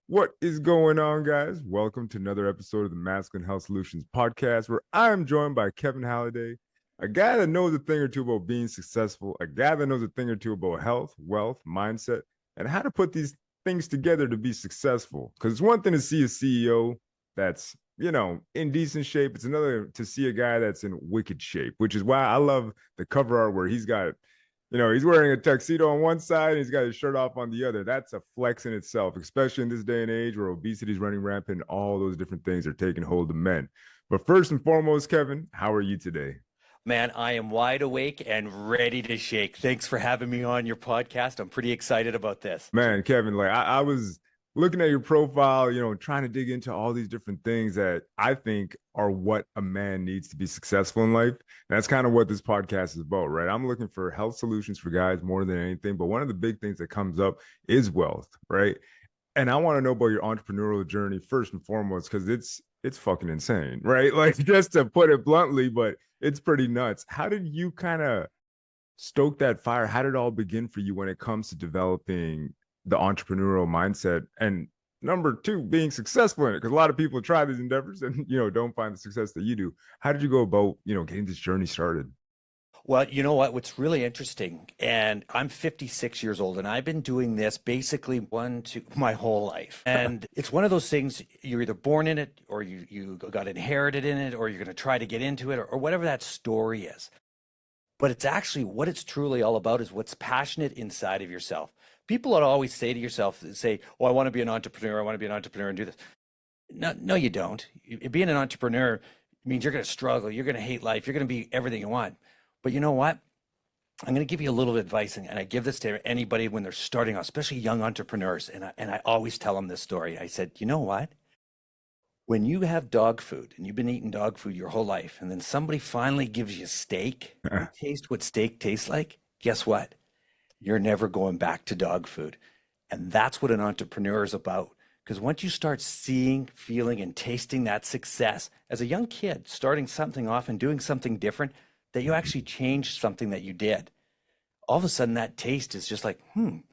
What is going on, guys? Welcome to another episode of the Masculine Health Solutions podcast, where I'm joined by Kevin Halliday, a guy that knows a thing or two about being successful, a guy that knows a thing or two about health, wealth, mindset, and how to put these things together to be successful. Because it's one thing to see a CEO that's, in decent shape. It's another to see a guy that's in wicked shape, which is why I love the cover art where he's wearing a tuxedo on one side and he's got his shirt off on the other. That's a flex in itself, especially in this day and age where obesity is running rampant. All those different things are taking hold of men. But first and foremost, Kevin, how are you today? Man, I am wide awake and ready to shake. Thanks for having me on your podcast. I'm pretty excited about this. Man, Kevin, like I was looking at your profile, trying to dig into all these different things that I think are what a man needs to be successful in life. And that's kind of what this podcast is about, right? I'm looking for health solutions for guys more than anything. But one of the big things that comes up is wealth, right? And I want to know about your entrepreneurial journey first and foremost, because it's fucking insane, right? Like just to put it bluntly, but it's pretty nuts. How did you kind of stoke that fire? How did it all begin for you when it comes to developing the entrepreneurial mindset? And number two, being successful in it, because a lot of people try these endeavors and don't find the success that you do. How did you go about getting this journey started? Well, you know what? What's really interesting, and I'm 56 years old, and I've been doing this basically my whole life. And it's one of those things, you're either born in it, or you got inherited in it, or you're going to try to get into it, or whatever that story is. But it's actually what it's truly all about is what's passionate inside of yourself. People would always say to yourself, "Oh, I want to be an entrepreneur. I want to be an entrepreneur and do this." No, no, you don't. Being an entrepreneur means you're going to struggle. You're going to hate life. You're going to be everything you want. But you know what? I'm going to give you a little advice, and I give this to anybody when they're starting off, especially young entrepreneurs. And I always tell them this story. I said, you know what? When you have dog food and you've been eating dog food your whole life, and then somebody finally gives you steak, you taste what steak tastes like, guess what? You're never going back to dog food. And that's what an entrepreneur is about. Because once you start seeing, feeling, and tasting that success as a young kid, starting something off and doing something different, that you actually changed something that you did, all of a sudden that taste is just like, you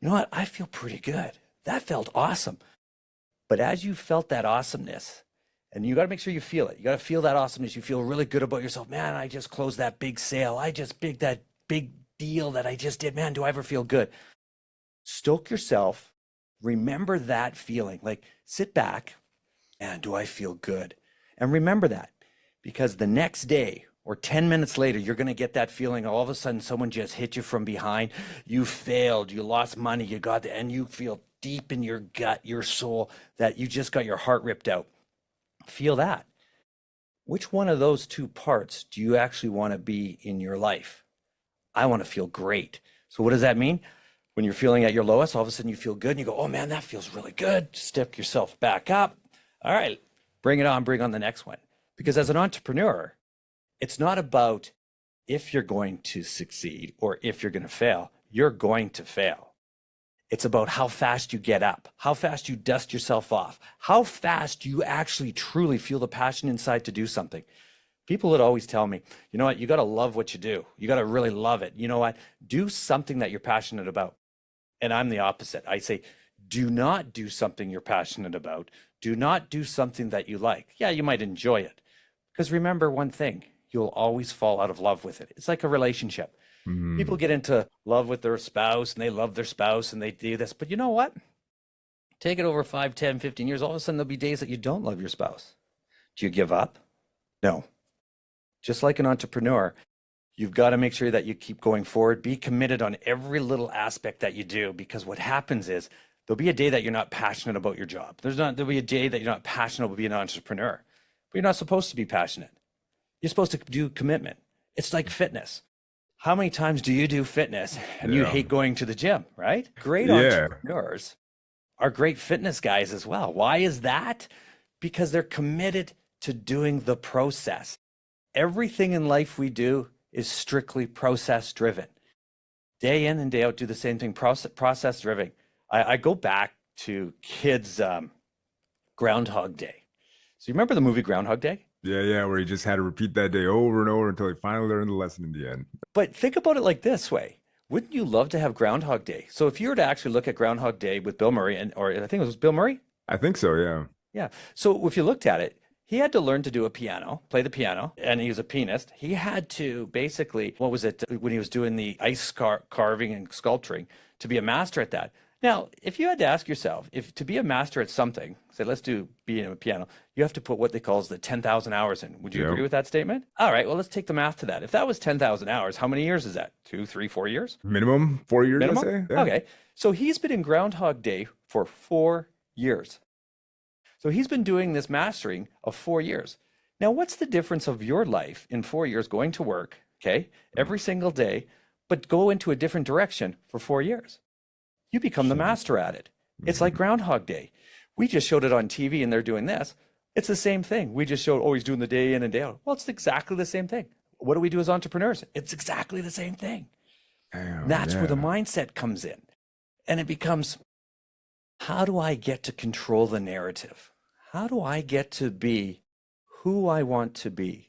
know what? I feel pretty good. That felt awesome. But as you felt that awesomeness, and you got to make sure you feel it. You got to feel that awesomeness. You feel really good about yourself. Man, I just closed that big sale. I just big that big deal that I just did. Man, do I ever feel good? Stoke yourself. Remember that feeling. Like sit back. Man, do I feel good? And remember that, because the next day or 10 minutes later, you're going to get that feeling. All of a sudden, someone just hit you from behind. You failed. You lost money. You got the, and you feel deep in your gut, your soul, that you just got your heart ripped out. Feel that. Which one of those two parts do you actually want to be in your life? I want to feel great. So what does that mean? When you're feeling at your lowest, all of a sudden you feel good and you go, oh man, that feels really good. Step yourself back up. All right, bring it on, bring on the next one. Because as an entrepreneur, it's not about if you're going to succeed or if you're going to fail. You're going to fail. It's about how fast you get up, how fast you dust yourself off, how fast you actually truly feel the passion inside to do something. People would always tell me, you know what, you got to love what you do. You got to really love it. You know what, do something that you're passionate about. And I'm the opposite. I say, do not do something you're passionate about. Do not do something that you like. Yeah, you might enjoy it. Because remember one thing, you'll always fall out of love with it. It's like a relationship. People get into love with their spouse and they love their spouse and they do this. But you know what? Take it over 5, 10, 15 years. All of a sudden, there'll be days that you don't love your spouse. Do you give up? No. Just like an entrepreneur, you've got to make sure that you keep going forward. Be committed on every little aspect that you do, because what happens is there'll be a day that you're not passionate about your job. There'll be a day that you're not passionate about being an entrepreneur, but you're not supposed to be passionate. You're supposed to do commitment. It's like fitness. How many times do you do fitness and you hate going to the gym, right? Great entrepreneurs are great fitness guys as well. Why is that? Because they're committed to doing the process. Everything in life we do is strictly process driven. Day in and day out, do the same thing, process driven. I go back to kids' Groundhog Day. So you remember the movie Groundhog Day? Yeah, where he just had to repeat that day over and over until he finally learned the lesson in the end. But think about it like this way. Wouldn't you love to have Groundhog Day? So if you were to actually look at Groundhog Day with Bill Murray, or I think it was Bill Murray. I think so, yeah. Yeah. So if you looked at it, he had to learn to do a piano, play the piano, and he was a pianist. He had to basically, what was it, when he was doing the ice carving and sculpturing, to be a master at that. Now, if you had to ask yourself, if to be a master at something, say, let's do being a piano, you have to put what they call the 10,000 hours in. Would you agree with that statement? All right, well, let's take the math to that. If that was 10,000 hours, how many years is that? 2, 3, 4 years? Minimum 4 years, Minimum? I'd say. Yeah. Okay, so he's been in Groundhog Day for 4 years. So he's been doing this mastering of 4 years. Now, what's the difference of your life in 4 years going to work, okay, every single day, but go into a different direction for 4 years? You become the master at it. It's like Groundhog Day. We just showed it on TV and they're doing this. It's the same thing. We just showed, oh, he's doing the day in and day out. Well, it's exactly the same thing. What do we do as entrepreneurs? It's exactly the same thing. Damn, That's yeah. where the mindset comes in. And it becomes, how do I get to control the narrative? How do I get to be who I want to be?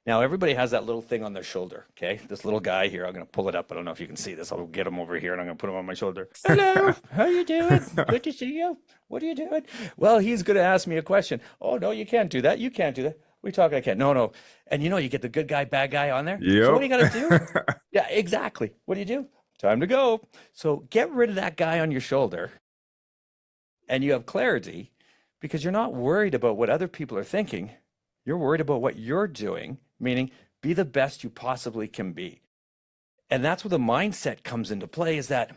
Now, everybody has that little thing on their shoulder, okay? This little guy here, I'm going to pull it up. I don't know if you can see this. I'll get him over here and I'm going to put him on my shoulder. Hello, how you doing? Good to see you. What are you doing? Well, he's going to ask me a question. Oh, no, you can't do that. You can't do that. What are you talking? I can't. No. And you get the good guy, bad guy on there. Yep. So what do you got to do? Yeah, exactly. What do you do? Time to go. So get rid of that guy on your shoulder and you have clarity because you're not worried about what other people are thinking. You're worried about what you're doing, meaning be the best you possibly can be. And that's where the mindset comes into play, is that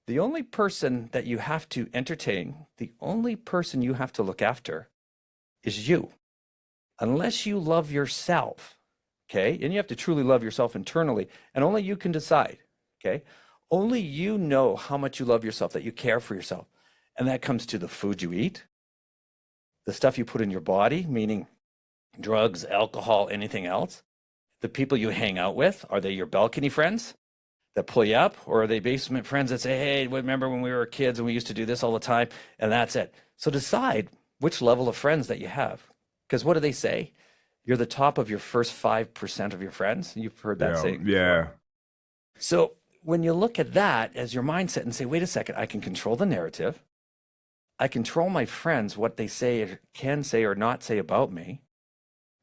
the only person that you have to entertain, the only person you have to look after is you. Unless you love yourself, okay? And you have to truly love yourself internally, and only you can decide, okay? Only you know how much you love yourself, that you care for yourself. And that comes to the food you eat, the stuff you put in your body, meaning drugs, alcohol, anything else. The people you hang out with, are they your balcony friends that pull you up, or are they basement friends that say, hey, remember when we were kids and we used to do this all the time, and that's it. So decide which level of friends that you have, because what do they say? You're the top of your first 5% of your friends. You've heard that saying before. Yeah. So when you look at that as your mindset and say, wait a second, I can control the narrative, I control my friends, what they say or can say or not say about me.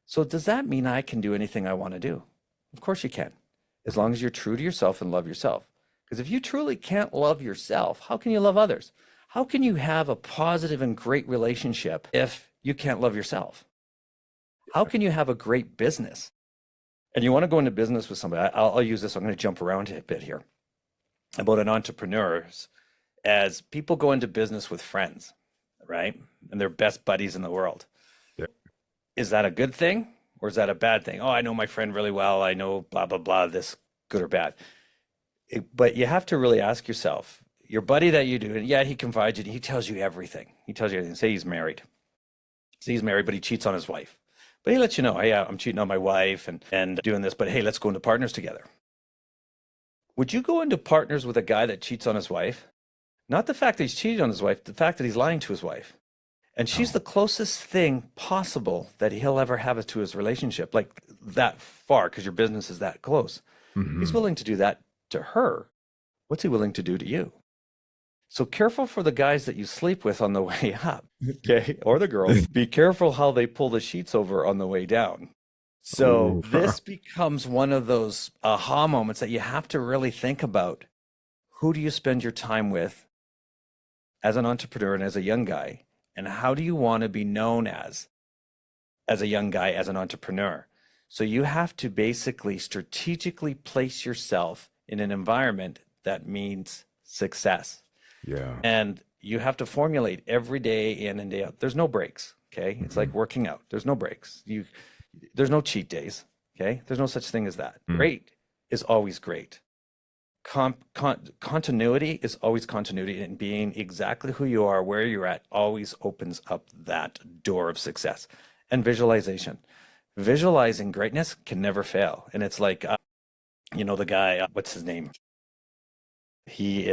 So does that mean I can do anything I want to do? Of course you can, as long as you're true to yourself and love yourself. Because if you truly can't love yourself, how can you love others? How can you have a positive and great relationship if you can't love yourself? How can you have a great business? And you want to go into business with somebody, I'll use this, I'm going to jump around a bit here, about an entrepreneur, as people go into business with friends, right? And they're best buddies in the world. Is that a good thing or is that a bad thing? Oh, I know my friend really well. I know blah, blah, blah, this good or bad. But you have to really ask yourself, your buddy that you do, and yeah, he confides you, he tells you everything. He tells you everything. Say he's married. Say he's married, but he cheats on his wife. But he lets you know, hey, I'm cheating on my wife and doing this, but hey, let's go into partners together. Would you go into partners with a guy that cheats on his wife? Not the fact that he's cheated on his wife, the fact that he's lying to his wife. And she's the closest thing possible that he'll ever have to his relationship, like that far, because your business is that close. Mm-hmm. He's willing to do that to her. What's he willing to do to you? So careful for the guys that you sleep with on the way up, okay? Or the girls. Be careful how they pull the sheets over on the way down. So this becomes one of those aha moments that you have to really think about. Who do you spend your time with as an entrepreneur and as a young guy? And how do you want to be known as a young guy, as an entrepreneur? So you have to basically strategically place yourself in an environment that means success. Yeah. And you have to formulate every day in and day out. There's no breaks, okay? It's like working out. There's no breaks. There's no cheat days, okay? There's no such thing as that. Great is always great. Continuity is always continuity, and being exactly who you are, where you're at, always opens up that door of success. And visualization. Visualizing greatness can never fail. And it's like, the guy, what's his name? He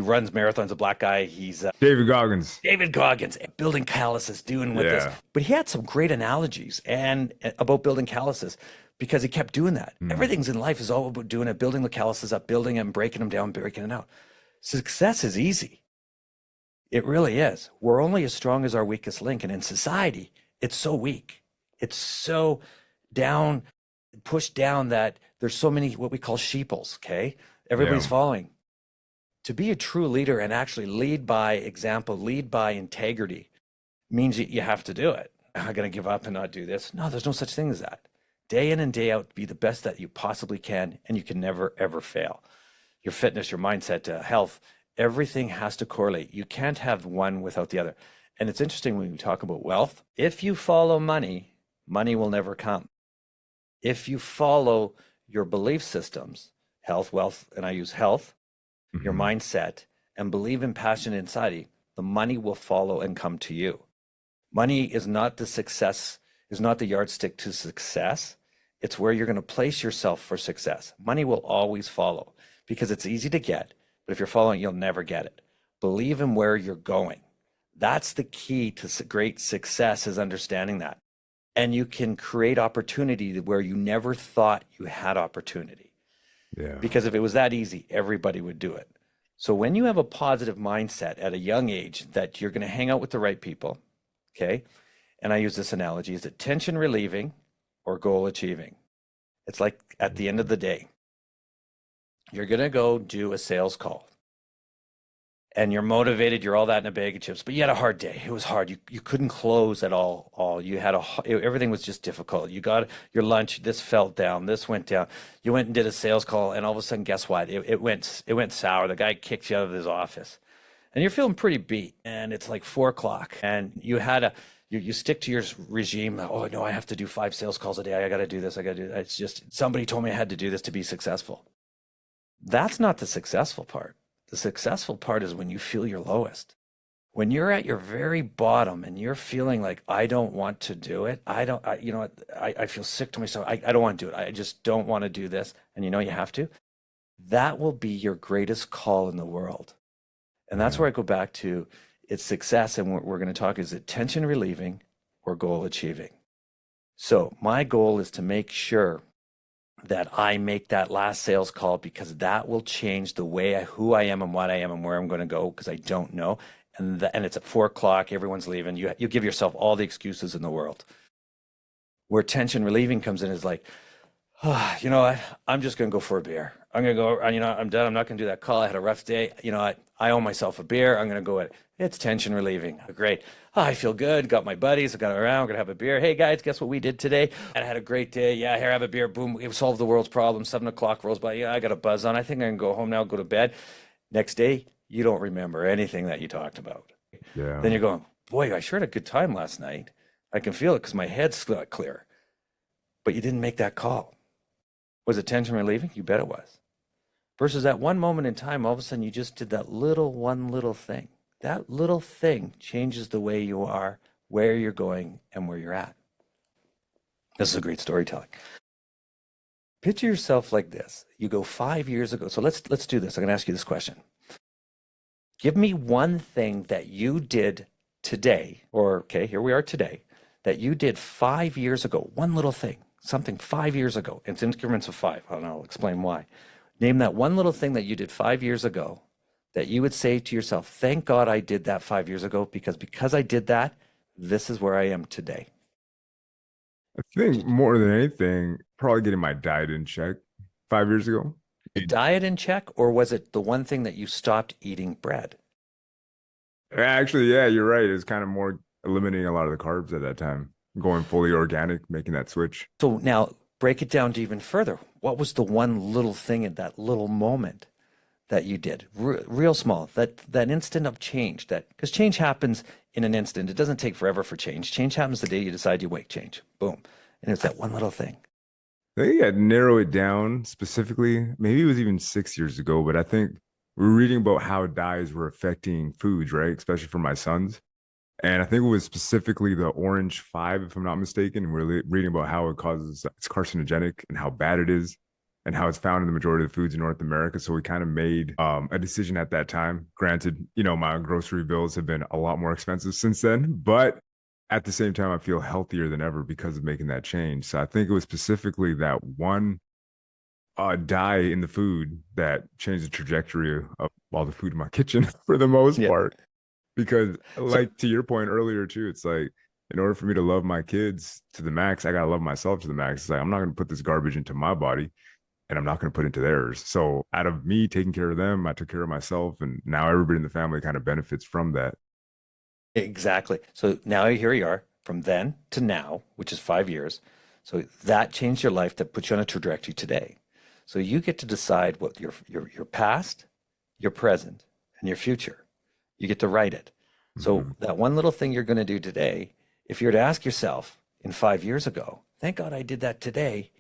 runs marathons, a black guy. He's David Goggins. David Goggins, building calluses, doing with this. Yeah. But he had some great analogies and about building calluses because he kept doing that. Mm. Everything's in life is all about doing it, building the calluses up, building them, breaking them down, breaking it out. Success is easy. It really is. We're only as strong as our weakest link. And in society, it's so weak. It's so down, pushed down that there's so many what we call sheeples, okay? Everybody's Yeah. following. To be a true leader and actually lead by example, lead by integrity, means you have to do it. I'm going to give up and not do this. No, there's no such thing as that. Day in and day out, be the best that you possibly can, and you can never, ever fail. Your fitness, your mindset, health, everything has to correlate. You can't have one without the other. And it's interesting when we talk about wealth. If you follow money, money will never come. If you follow your belief systems, health, wealth, and I use health, your Mhm. mindset, and believe in passion inside you, the money will follow and come to you. Money is not the success, is not the yardstick to success. It's where you're going to place yourself for success. Money will always follow because it's easy to get, but if you're following, you'll never get it. Believe in where you're going. That's the key to great success, is understanding that. And you can create opportunity where you never thought you had opportunity. Yeah. Because if it was that easy, everybody would do it. So when you have a positive mindset at a young age that you're going to hang out with the right people, okay? And I use this analogy, is it tension relieving or goal achieving? It's like at the end of the day, you're going to go do a sales call and you're motivated, you're all that in a bag of chips, but you had a hard day. It was hard. You couldn't close at all. You had everything was just difficult. You got your lunch, this fell down, this went down. You went and did a sales call, and all of a sudden, guess what? It went sour. The guy kicked you out of his office, and you're feeling pretty beat. And it's like 4 o'clock, and you stick to your regime. Oh no, I have to do 5 sales calls a day. I got to do this. I got to do that. It's just somebody told me I had to do this to be successful. That's not the successful part. The successful part is when you feel your lowest. When you're at your very bottom and you're feeling like, I don't want to do it. You know what? I feel sick to myself. I don't want to do it. I just don't want to do this. And you know, you have to. That will be your greatest call in the world. And that's where I go back to it's success. And what we're going to talk is it tension relieving or goal achieving. So my goal is to make sure that I make that last sales call, because that will change the way who I am and what I am and where I'm going to go, because I don't know. And it's at 4 o'clock, everyone's leaving. You give yourself all the excuses in the world. Where tension relieving comes in is like, oh, you know what? I'm just going to go for a beer. I'm going to go, you know, I'm done. I'm not going to do that call. I had a rough day. You know, I owe myself a beer. I'm going to go at it. It's tension relieving. Great. Oh, I feel good. Got my buddies. I got around. We're going to have a beer. Hey, guys, guess what we did today? And I had a great day. Yeah, here, have a beer. Boom. We solved the world's problem. 7 o'clock rolls by. Yeah, I got a buzz on. I think I can go home now, go to bed. Next day, you don't remember anything that you talked about. Yeah. Then you're going, boy, I sure had a good time last night. I can feel it because my head's not clear. But you didn't make that call. Was it tension relieving? You bet it was. Versus that one moment in time, all of a sudden you just did that one little thing. That little thing changes the way you are, where you're going, and where you're at. This is a great storytelling. Picture yourself like this. You go 5 years ago. So let's do this. I'm going to ask you this question. Give me one thing that you did today, or okay, here we are today, that you did 5 years ago. One little thing, something 5 years ago. It's increments of 5. I'll explain why. Name that one little thing that you did 5 years ago that you would say to yourself, thank God I did that 5 years ago, because I did that, this is where I am today. I think more than anything, probably getting my diet in check 5 years ago. Diet in check, or was it the one thing that you stopped eating bread? Actually, yeah, you're right. It's kind of more eliminating a lot of the carbs at that time, going fully organic, making that switch. So now break it down to even further. What was the one little thing in that little moment that you did, real small, that instant of change? That, because change happens in an instant. It doesn't take forever for change. Change happens the day you decide you make change. Boom. And it's that one little thing. I think I'd narrow it down specifically. Maybe it was even 6 years ago, but I think we were reading about how dyes were affecting foods, right? Especially for my sons. And I think it was specifically the orange 5, if I'm not mistaken. We're reading about how it causes, it's carcinogenic and how bad it is. and how it's found in the majority of the foods in North America. So we kind of made a decision at that time. Granted, my grocery bills have been a lot more expensive since then, but at the same time, I feel healthier than ever because of making that change. So I think it was specifically that one dye in the food that changed the trajectory of all the food in my kitchen for the most Yeah. part. Because, So like to your point earlier too, it's like in order for me to love my kids to the max, I gotta love myself to the max. It's like I'm not gonna put this garbage into my body, and I'm not gonna put it into theirs. So out of me taking care of them, I took care of myself, and now everybody in the family kind of benefits from that. exactly. So now here you are from then to now, which is 5 years. So that changed your life, that puts you on a trajectory today. So you get to decide what your past, your present, and your future. You get to write it. So Mhm. that one little thing you're going to do today, if you were to ask yourself in 5 years ago, thank God I did that today,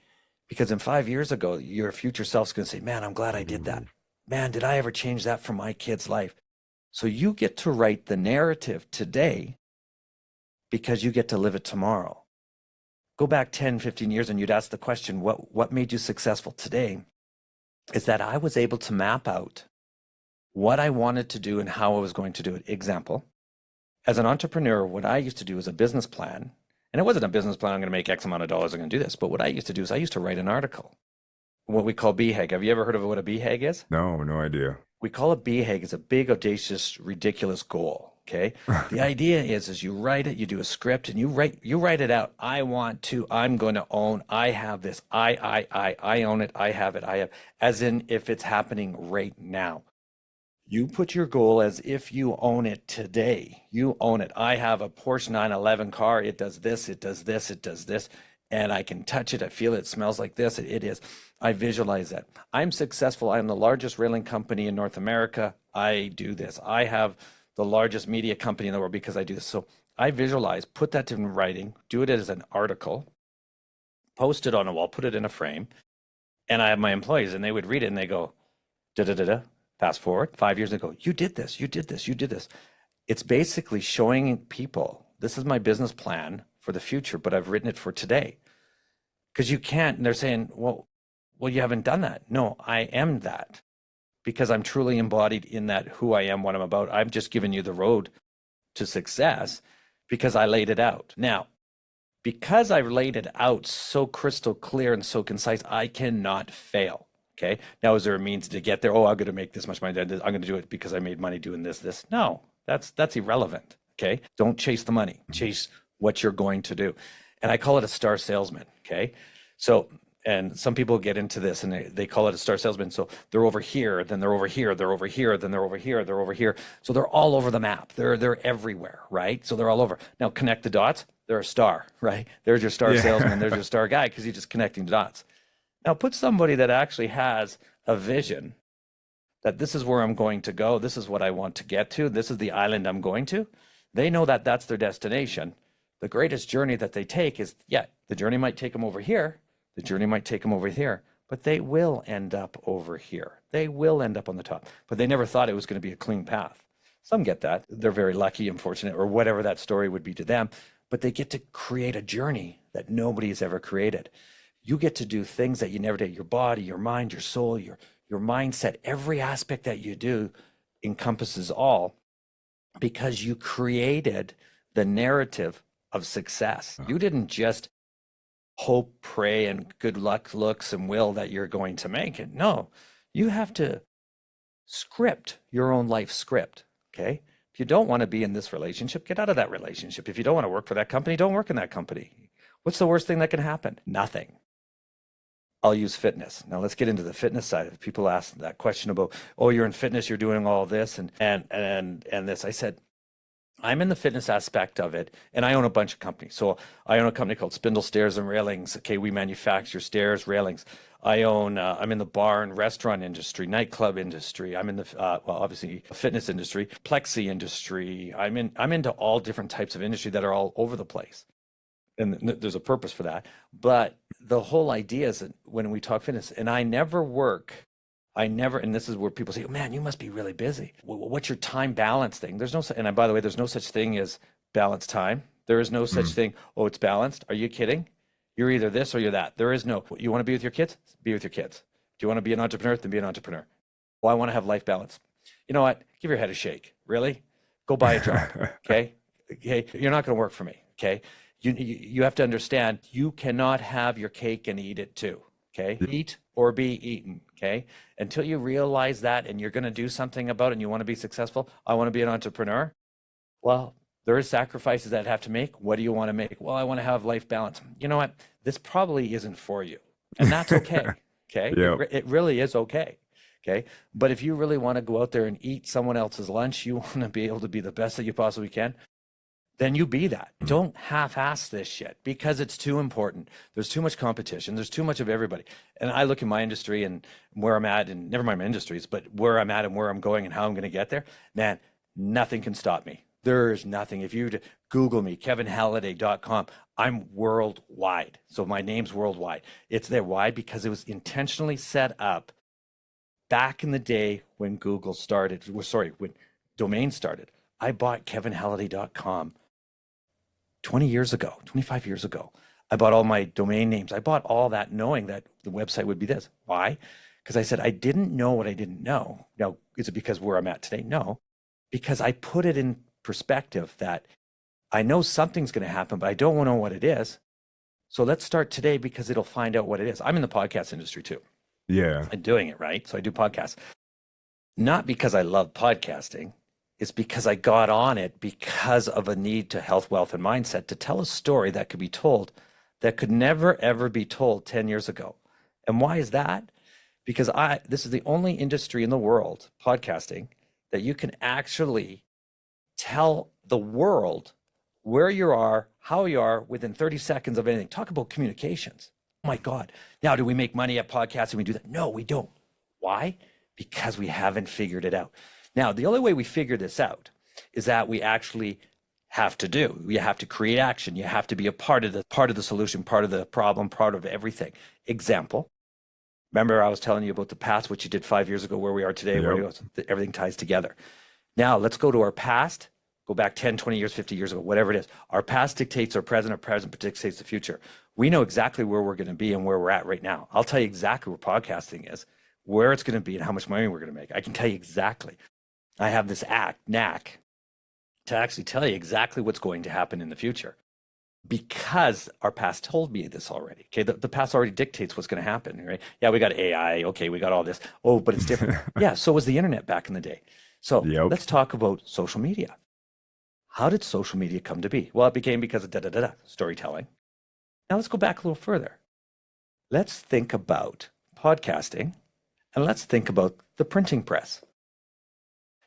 because in 5 years ago, your future self's going to say, man, I'm glad I did that. Man, did I ever change that for my kid's life? So you get to write the narrative today because you get to live it tomorrow. Go back 10, 15 years and you'd ask the question, what made you successful today? Is that I was able to map out what I wanted to do and how I was going to do it. Example, as an entrepreneur, what I used to do is a business plan. And it wasn't a business plan, I'm going to make X amount of dollars, I'm going to do this. But what I used to do is I used to write an article, what we call BHAG. Have you ever heard of what a BHAG is? No, no idea. We call it BHAG. It's a big, audacious, ridiculous goal. Okay. The idea is you write it, you do a script, and you write it out. I'm going to own, I have this, I own it, I have it, I have, as in if it's happening right now. You put your goal as if you own it today. You own it. I have a Porsche 911 car. It does this, it does this, it does this. And I can touch it. I feel it. It smells like this. It is. I visualize that. I'm successful. I'm the largest railing company in North America. I do this. I have the largest media company in the world because I do this. So I visualize, put that in writing, do it as an article, post it on a wall, put it in a frame. And I have my employees and they would read it and they go, da da da da. Fast forward 5 years ago, you did this, you did this, you did this. It's basically showing people, this is my business plan for the future, but I've written it for today. Because you can't, and they're saying, well, you haven't done that. No, I am that because I'm truly embodied in that who I am, what I'm about. I've just given you the road to success because I laid it out. Now, because I've laid it out so crystal clear and so concise, I cannot fail. Okay. Now, is there a means to get there? Oh, I'm going to make this much money. I'm going to do it because I made money doing this. No, that's irrelevant. Okay. Don't chase the money. Chase what you're going to do. And I call it a star salesman. Okay. So, and some people get into this and they call it a star salesman. So they're over here, then they're over here, they're over here, then they're over here, they're over here. So they're all over the map. They're everywhere, right? So they're all over. Now connect the dots. They're a star, right? There's your star salesman. There's your star guy because you're just connecting the dots. Now put somebody that actually has a vision that this is where I'm going to go. This is what I want to get to. This is the island I'm going to. They know that that's their destination. The greatest journey that they take is, the journey might take them over here. The journey might take them over here, but they will end up over here. They will end up on the top, but they never thought it was going to be a clean path. Some get that. They're very lucky and fortunate, or whatever that story would be to them, but they get to create a journey that nobody has ever created. You get to do things that you never did. Your body, your mind, your soul, your mindset, every aspect that you do encompasses all because you created the narrative of success. You didn't just hope, pray, and good luck, looks, and will that you're going to make it. No, you have to script your own life script. Okay. If you don't want to be in this relationship, get out of that relationship. If you don't want to work for that company, don't work in that company. What's the worst thing that can happen? Nothing. I'll use fitness. Now let's get into the fitness side. If people ask that question about, oh, you're in fitness, you're doing all this and this. I said, I'm in the fitness aspect of it, and I own a bunch of companies. So I own a company called Spindle Stairs and Railings. Okay, we manufacture stairs, railings. I'm in the bar and restaurant industry, nightclub industry. I'm in the, obviously fitness industry, plexi industry. I'm into all different types of industry that are all over the place. And there's a purpose for that. But the whole idea is that when we talk fitness, and and this is where people say, oh, man, you must be really busy. What's your time balance thing? And by the way, there's no such thing as balanced time. There is no such thing, it's balanced. Are you kidding? You're either this or you're that. There is no, you want to be with your kids? Be with your kids. you want to be an entrepreneur? Then be an entrepreneur. Well, I want to have life balance. You know what? Give your head a shake. Really? Go buy a job. Okay. Okay. You're not going to work for me. Okay. You have to understand you cannot have your cake and eat it too. Okay. Eat or be eaten. Okay. Until you realize that and you're going to do something about it and you want to be successful. I want to be an entrepreneur. Well, there are sacrifices that have to make. What do you want to make? Well, I want to have life balance. You know what? This probably isn't for you. And that's okay. Okay. Yep. It really is okay. Okay. But if you really want to go out there and eat someone else's lunch, you want to be able to be the best that you possibly can, then you be that. Don't half-ass this shit because it's too important. There's too much competition. There's too much of everybody. And I look at my industry and where I'm at, and never mind my industries, but where I'm at and where I'm going and how I'm going to get there, man, nothing can stop me. There's nothing. If you Google me, kevinhalliday.com, I'm worldwide. So my name's worldwide. It's there. Why? Because it was intentionally set up back in the day when Google started, when domain started. I bought kevinhalliday.com 20 years ago, 25 years ago. I bought all my domain names. I bought all that knowing that the website would be this. Why? Because I said, I didn't know what I didn't know. Now, is it because where I'm at today? No, because I put it in perspective that I know something's going to happen, but I don't know what it is. So let's start today because it'll find out what it is. I'm in the podcast industry too. Yeah. I'm doing it, right? So I do podcasts. Not because I love podcasting. It's because I got on it because of a need to health, wealth, and mindset to tell a story that could be told that could never, ever be told 10 years ago. And why is that? Because this is the only industry in the world, podcasting, that you can actually tell the world where you are, how you are within 30 seconds of anything. Talk about communications. Oh my God. Now, do we make money at podcasting? We do that? No, we don't. Why? Because we haven't figured it out. Now, the only way we figure this out is that we actually have to do. You have to create action. You have to be a part of the solution, part of the problem, part of everything. Example. Remember, I was telling you about the past, what you did 5 years ago, where we are today, Yep. where you go, everything ties together. Now, let's go to our past, go back 10, 20 years, 50 years ago, whatever it is. Our past dictates our present dictates the future. We know exactly where we're going to be and where we're at right now. I'll tell you exactly where podcasting is, where it's going to be, and how much money we're going to make. I can tell you exactly. I have this knack to actually tell you exactly what's going to happen in the future because our past told me this already. Okay, the past already dictates what's going to happen, right? Yeah, we got AI. Okay, we got all this. Oh, but it's different. Yeah, so was the internet back in the day. So Yep. let's talk about social media. How did social media come to be? Well, it became because of storytelling. Now let's go back a little further. Let's think about podcasting and let's think about the printing press.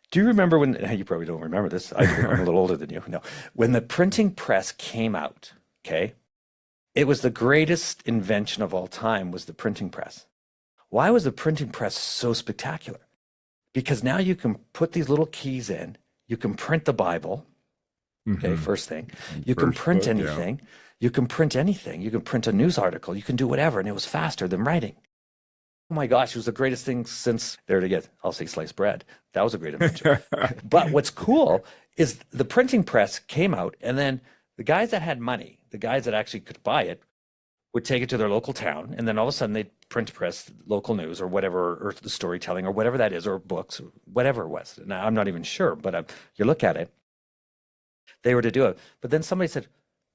Do you remember when, you probably don't remember this, I'm a little older than you, no. When the printing press came out, okay, it was the greatest invention of all time was the printing press. Why was the printing press so spectacular? Because now you can put these little keys in, you can print the Bible, okay, first thing. You can print anything. Yeah. You can print anything. You can print a news article. You can do whatever, and it was faster than writing. Oh my gosh, it was the greatest thing since, there it is, I'll say sliced bread. That was a great invention. But what's cool is the printing press came out, and then the guys that had money, the guys that actually could buy it, would take it to their local town, and then all of a sudden they'd print press local news or whatever, or the storytelling or whatever that is, or books, or whatever it was. Now, I'm not even sure, but you look at it, they were to do it. But then somebody said,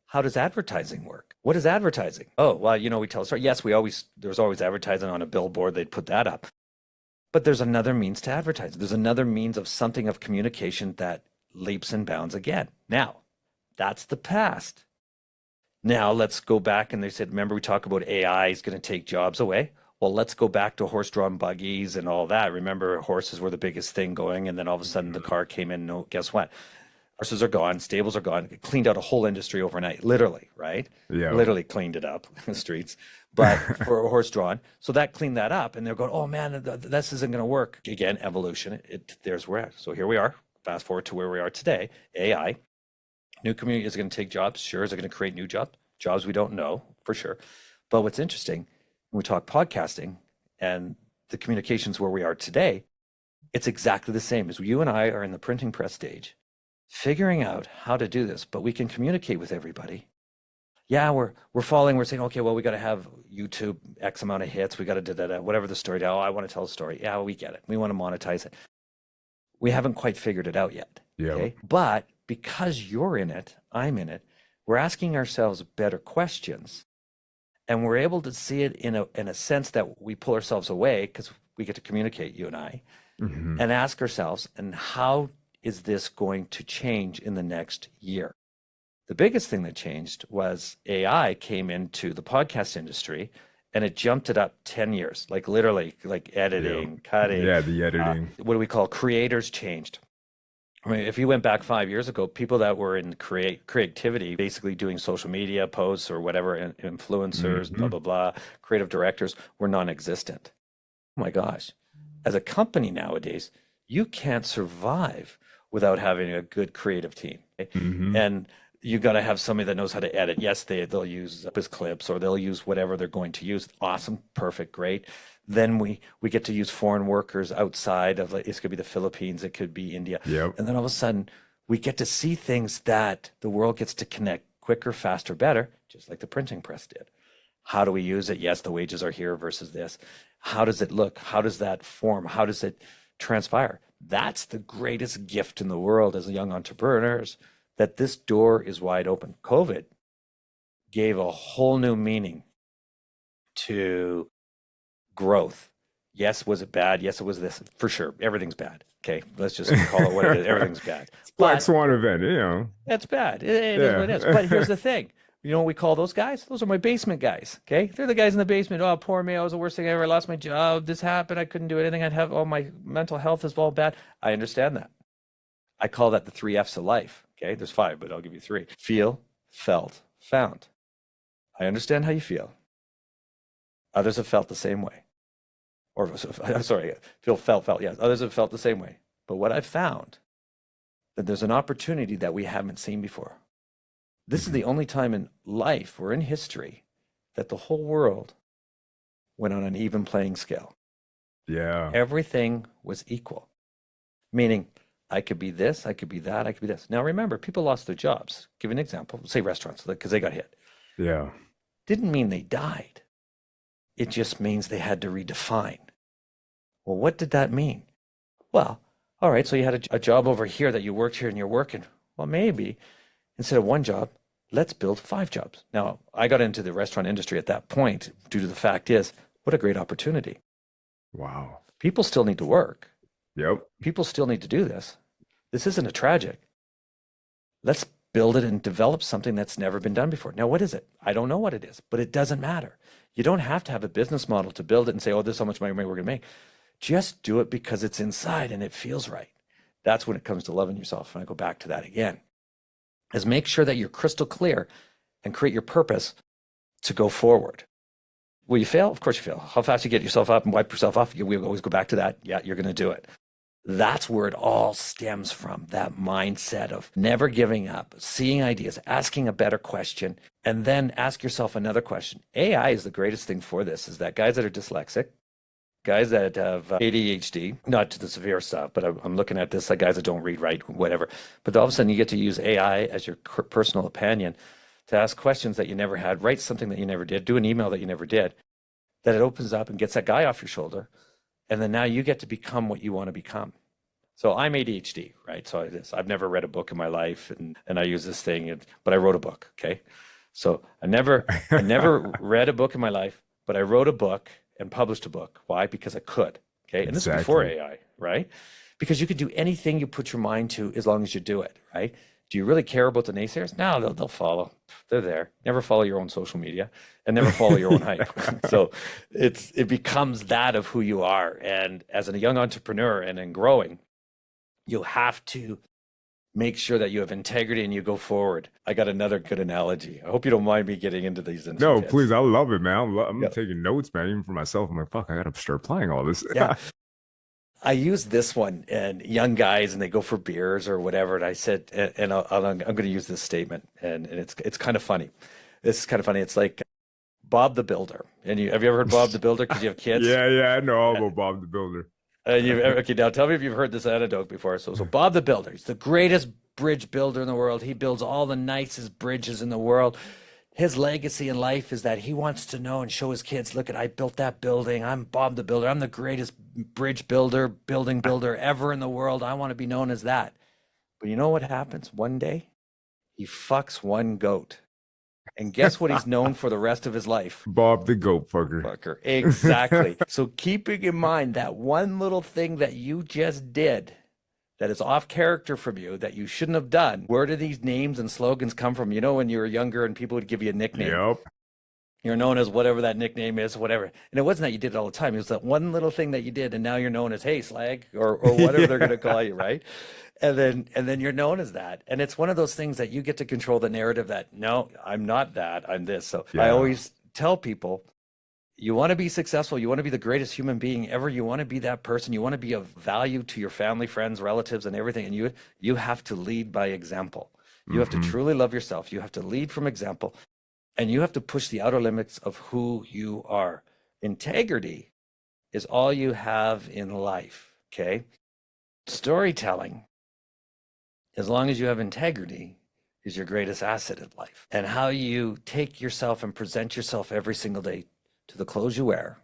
how does advertising work? What is advertising? Oh, well, we tell a story. Yes, there's always advertising on a billboard. They'd put that up. But there's another means to advertise. There's another means of something of communication that leaps and bounds again. Now, that's the past. Now, let's go back. And they said, remember, we talk about AI is going to take jobs away. Well, let's go back to horse-drawn buggies and all that. Remember, horses were the biggest thing going. And then all of a sudden the car came in. No, guess what? Horses are gone, stables are gone. It cleaned out a whole industry overnight, literally, right? Yeah. Literally cleaned it up in the streets, but for a horse drawn. So that cleaned that up, and they're going, oh man, this isn't going to work. Again, evolution, there's where we're at. So here we are, fast forward to where we are today, AI. New community is going to take jobs. Sure, is it going to create new jobs? Jobs we don't know, for sure. But what's interesting, when we talk podcasting and the communications where we are today, it's exactly the same as you and I are in the printing press stage, figuring out how to do this, but we can communicate with everybody Yeah, we're falling. We're saying, okay, well, we got to have YouTube X amount of hits. We got to do that, whatever the story. Oh, I want to tell a story. Yeah, we get it. We want to monetize it. We haven't quite figured it out yet. Yeah. Okay. But because you're in it, I'm in it, we're asking ourselves better questions. And we're able to see it in a sense that we pull ourselves away because we get to communicate, you and I, Mm-hmm. and ask ourselves, and how is this going to change in the next year? The biggest thing that changed was AI came into the podcast industry and it jumped it up 10 years, like literally, like Yeah. editing, cutting. Yeah, the editing. What do we call creators changed? I mean, if you went back 5 years ago, people that were in creativity, basically doing social media posts or whatever, influencers, blah, Mm-hmm. blah, blah, creative directors were non-existent. Oh my gosh. As a company nowadays, you can't survive without having a good creative team. Okay? Mm-hmm. And you got to have somebody that knows how to edit. Yes, they'll use biz clips or they'll use whatever they're going to use. Awesome, perfect, great. Then we get to use foreign workers outside of, like, it could be the Philippines, it could be India. Yep. And then all of a sudden we get to see things that the world gets to connect quicker, faster, better, just like the printing press did. How do we use it? Yes, the wages are here versus this. How does it look? How does that form? How does it transpire? That's the greatest gift in the world as young entrepreneurs, that this door is wide open. COVID gave a whole new meaning to growth. Yes, was it bad? Yes, it was this. For sure, everything's bad. Okay, let's just call it what it is. Everything's bad. It's Black Swan event, you know. That's bad. It is what it is. But here's the thing. You know what we call those guys? Those are my basement guys. Okay, they're the guys in the basement. Oh, poor me. I was the worst thing ever. I lost my job. This happened. I couldn't do anything. I'd have all my mental health is all bad. I understand that. I call that the 3 F's of life. Okay, there's 5, but I'll give you 3. Feel, felt, found. I understand how you feel. Others have felt the same way. Or, sorry, feel, felt. Yes, others have felt the same way. But what I've found, that there's an opportunity that we haven't seen before. This is the only time in life or in history that the whole world went on an even playing scale. Yeah. Everything was equal, meaning I could be this, I could be that, I could be this. Now remember, people lost their jobs. Give an example, say restaurants, because they got hit. Yeah. Didn't mean they died. It just means they had to redefine. Well, what did that mean? Well, all right, so you had a job over here that you worked here and you're working. Well, maybe instead of 1 job, let's build 5 jobs. Now, I got into the restaurant industry at that point due to the fact is, what a great opportunity. Wow. People still need to work. Yep. People still need to do this. This isn't a tragic. Let's build it and develop something that's never been done before. Now, what is it? I don't know what it is, but it doesn't matter. You don't have to have a business model to build it and say, oh, this is how much money we're going to make. Just do it because it's inside and it feels right. That's when it comes to loving yourself. And I go back to that again, is make sure that you're crystal clear and create your purpose to go forward. Will you fail? Of course you fail. How fast you get yourself up and wipe yourself off, we always go back to that. Yeah, you're going to do it. That's where it all stems from, that mindset of never giving up, seeing ideas, asking a better question, and then ask yourself another question. AI is the greatest thing for this, is that guys that are dyslexic, guys that have ADHD, not to the severe stuff, but I'm looking at this, like guys that don't read, write, whatever. But all of a sudden you get to use AI as your personal companion to ask questions that you never had, write something that you never did, do an email that you never did, that it opens up and gets that guy off your shoulder. And then now you get to become what you want to become. So I'm ADHD, right? So I've never read a book in my life, and I use this thing, but I wrote a book, okay? So I never read a book in my life, but I wrote a book and published a book. Why? Because I could, okay? And this is before AI, right? Because you could do anything you put your mind to as long as you do it, right? Do you really care about the naysayers? No, they'll follow. They're there. Never follow your own social media and never follow your own hype. So it becomes that of who you are. And as a young entrepreneur and in growing, you have to make sure that you have integrity and you go forward. I got another good analogy. I hope you don't mind me getting into these. No, please. I love it, man. I'm taking notes, man. Even for myself, I'm like, fuck, I got to start applying all this. Yeah. I use this one, and young guys, and they go for beers or whatever. And I said, and I'm going to use this statement, and it's kind of funny. This is kind of funny. It's like Bob the Builder. And have you ever heard Bob the Builder because you have kids? Yeah, I know all about Bob the Builder. Okay, now tell me if you've heard this anecdote before. So Bob the Builder, he's the greatest bridge builder in the world. He builds all the nicest bridges in the world. his legacy in life is that he wants to know and show his kids, look at, I built that building. I'm Bob the Builder. I'm the greatest bridge builder, building builder ever in the world. I want to be known as that. But you know what happens? One day he fucks one goat. And guess what he's known for the rest of his life? Bob the goat fucker. Fucker. Exactly. So keeping in mind that one little thing that you just did that is off character from you that you shouldn't have done. Where do these names and slogans come from? You know, when you were younger and people would give you a nickname. Yep. You're known as whatever that nickname is, whatever. And it wasn't that you did it all the time. It was that one little thing that you did, and now you're known as, hey, slag, or whatever they're going to call you, right? And then you're known as that. And it's one of those things that you get to control the narrative that, no, I'm not that, I'm this. So I always tell people, you want to be successful, you want to be the greatest human being ever, you want to be that person, you want to be of value to your family, friends, relatives, and everything. And you have to lead by example. You have to truly love yourself. You have to lead from example. And you have to push the outer limits of who you are. Integrity is all you have in life, okay? Storytelling, as long as you have integrity, is your greatest asset in life. And how you take yourself and present yourself every single day, to the clothes you wear,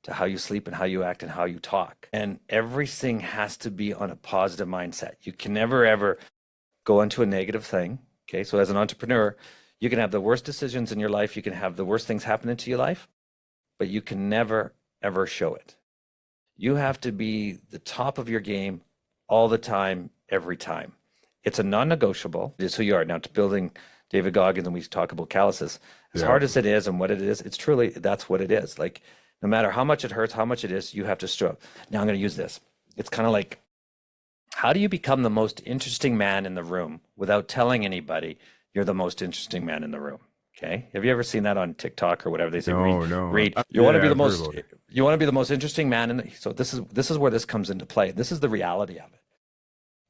to how you sleep and how you act and how you talk. And everything has to be on a positive mindset. You can never, ever go into a negative thing, okay? So as an entrepreneur, you can have the worst decisions in your life. You can have the worst things happen into your life, but you can never, ever show it. You have to be the top of your game all the time, every time. It's a non-negotiable. It's who you are. Now, to building David Goggins, and we talk about calluses, as hard as it is and what it is, it's truly, that's what it is. Like, no matter how much it hurts, how much it is, you have to struggle. Now, I'm going to use this. It's kind of like, how do you become the most interesting man in the room without telling anybody you're the most interesting man in the room? Okay. Have you ever seen that on TikTok or whatever? They say, read. You want to be the most, you want to be the most interesting man in the, so this is where this comes into play. This is the reality of it.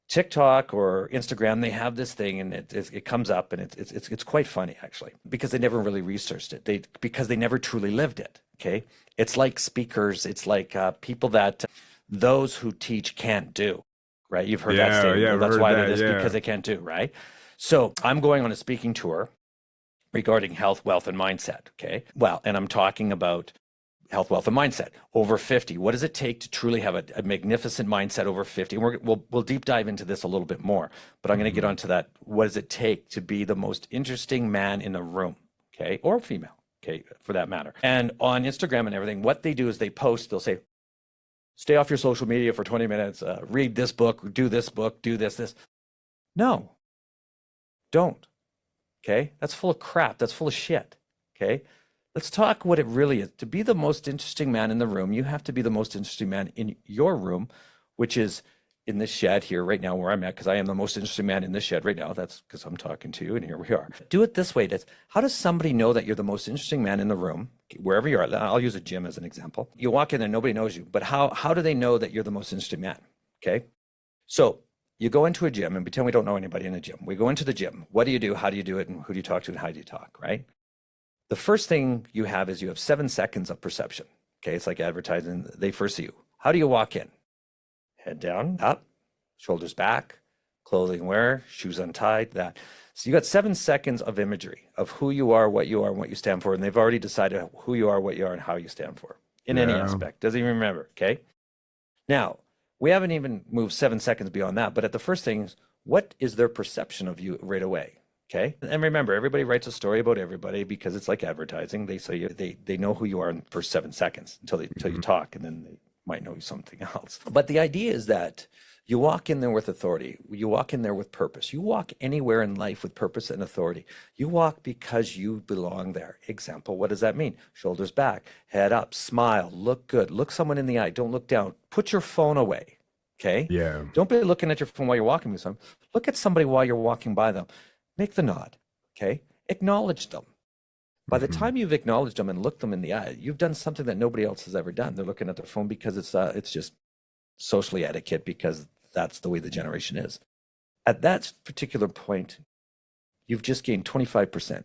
TikTok or Instagram, they have this thing, and it comes up, and it's quite funny, actually, because they never really researched it. Because they never truly lived it. Okay. It's like speakers. It's like people that those who teach can't do, right? You've heard that statement. Yeah, that's why they're this, because they can't do, right? So I'm going on a speaking tour regarding health, wealth, and mindset. Okay. Well, and I'm talking about health, wealth, and mindset over 50. What does it take to truly have a magnificent mindset over 50? And we'll deep dive into this a little bit more, but I'm going to get onto that. What does it take to be the most interesting man in the room? Okay. Or female. Okay. For that matter. And on Instagram and everything, what they do is they post, they'll say, stay off your social media for 20 minutes, read this book, do this, this. No, don't. Okay. That's full of crap. That's full of shit. Okay. Let's talk what it really is. To be the most interesting man in the room, you have to be the most interesting man in your room, which is in this shed here right now where I'm at, because I am the most interesting man in this shed right now. That's because I'm talking to you, and here we are. Do it this way. How does somebody know that you're the most interesting man in the room, wherever you are? I'll use a gym as an example. You walk in there, nobody knows you, but how do they know that you're the most interesting man? Okay. So you go into a gym, and pretend we don't know anybody in a gym. We go into the gym. What do you do? How do you do it? And who do you talk to? And how do you talk, right? The first thing you have is you have 7 seconds of perception. Okay, it's like advertising. They first see you. How do you walk in? Head down, up, shoulders back, clothing wear, shoes untied, that. So you got 7 seconds of imagery of who you are, and what you stand for. And they've already decided who you are, what you are, and how you stand for in any aspect. Doesn't even remember, okay? Now, we haven't even moved 7 seconds beyond that. But at the first thing is, what is their perception of you right away? Okay. And remember, everybody writes a story about everybody because it's like advertising. They know who you are in the first 7 seconds until you talk, and then they might know something else. But the idea is that you walk in there with authority. You walk in there with purpose. You walk anywhere in life with purpose and authority. You walk because you belong there. Example, what does that mean? Shoulders back, head up, smile, look good, look someone in the eye, don't look down, put your phone away. Okay. Yeah. Don't be looking at your phone while you're walking with someone. Look at somebody while you're walking by them. Make the nod, okay? Acknowledge them. By the time you've acknowledged them and looked them in the eye, you've done something that nobody else has ever done. They're looking at their phone because it's just socially etiquette, because that's the way the generation is. At that particular point, you've just gained 25%.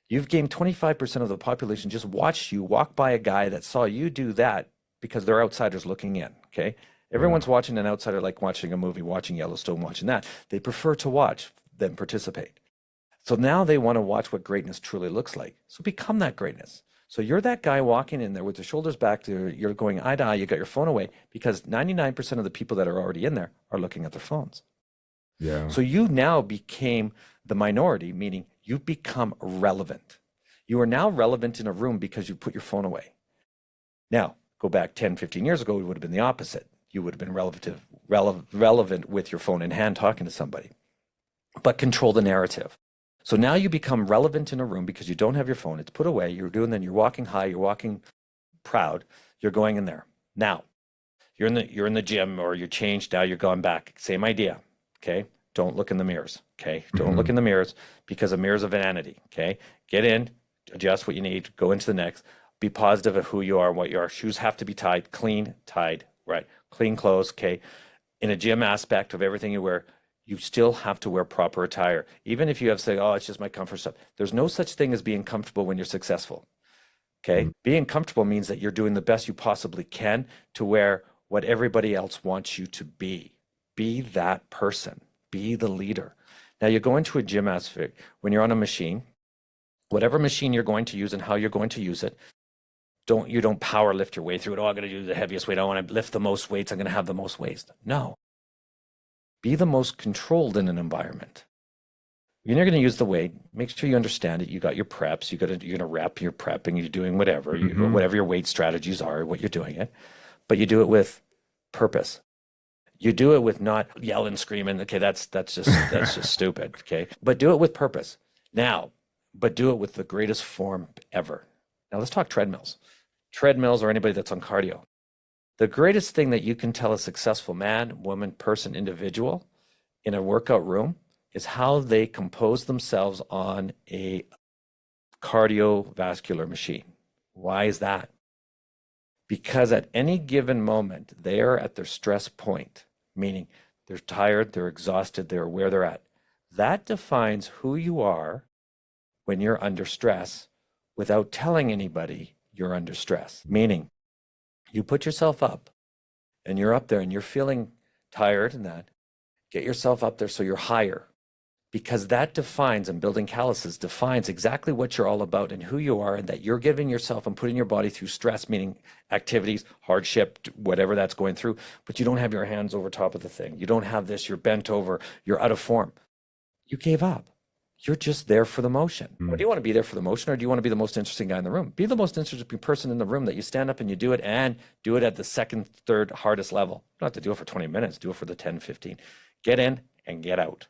You've gained 25% of the population just watched you walk by a guy that saw you do that because they're outsiders looking in, okay? Everyone's watching an outsider like watching a movie, watching Yellowstone, watching that. They prefer to watch than participate. So now they want to watch what greatness truly looks like. So become that greatness. So you're that guy walking in there with your shoulders back, you're going eye to eye, you got your phone away, because 99% of the people that are already in there are looking at their phones. Yeah. So you now became the minority, meaning you've become relevant. You are now relevant in a room because you put your phone away. Now, go back 10, 15 years ago, it would have been the opposite. You would have been relevant with your phone in hand talking to somebody, but control the narrative. So now you become relevant in a room because you don't have your phone. It's put away. You're you're walking high. You're walking proud. You're going in there. Now, you're in the gym, or you're changed. Now you're going back. Same idea. Okay. Don't look in the mirrors. Okay. Don't look in the mirrors, because a mirror is a vanity. Okay. Get in, adjust what you need, go into the next. Be positive of who you are and what you are. Shoes have to be tied, clean, tied, right? Clean clothes. Okay. In a gym aspect of everything you wear, you still have to wear proper attire. Even if you have say, oh, it's just my comfort stuff. There's no such thing as being comfortable when you're successful. Okay. Being comfortable means that you're doing the best you possibly can to wear what everybody else wants you to be. Be that person. Be the leader. Now you go into a gym aspect when you're on a machine, whatever machine you're going to use and how you're going to use it. You don't power lift your way through it. Oh, I'm going to do the heaviest weight. I want to lift the most weights. I'm going to have the most weights. No. Be the most controlled in an environment. You're not going to use the weight. Make sure you understand it. You got your preps. You're going to rep your prepping. You're doing whatever, whatever your weight strategies are, what you're doing it. But you do it with purpose. You do it with not yelling, screaming. Okay, that's just stupid. Okay, but do it with purpose. Now, but do it with the greatest form ever. Now let's talk treadmills. Treadmills, or anybody that's on cardio. The greatest thing that you can tell a successful man, woman, person, individual in a workout room is how they compose themselves on a cardiovascular machine. Why is that? Because at any given moment, they are at their stress point, meaning they're tired, they're exhausted, they're where they're at. That defines who you are when you're under stress without telling anybody you're under stress. Meaning, you put yourself up and you're up there and you're feeling tired and that. Get yourself up there so you're higher, because that defines, and building calluses defines exactly what you're all about and who you are, and that you're giving yourself and putting your body through stress, meaning activities, hardship, whatever that's going through, but you don't have your hands over top of the thing. You don't have this, you're bent over, you're out of form. You gave up. You're just there for the motion. Do you want to be there for the motion, or do you want to be the most interesting guy in the room? Be the most interesting person in the room, that you stand up and you do it, and do it at the second, third hardest level. You don't have to do it for 20 minutes. Do it for the 10, 15. Get in and get out.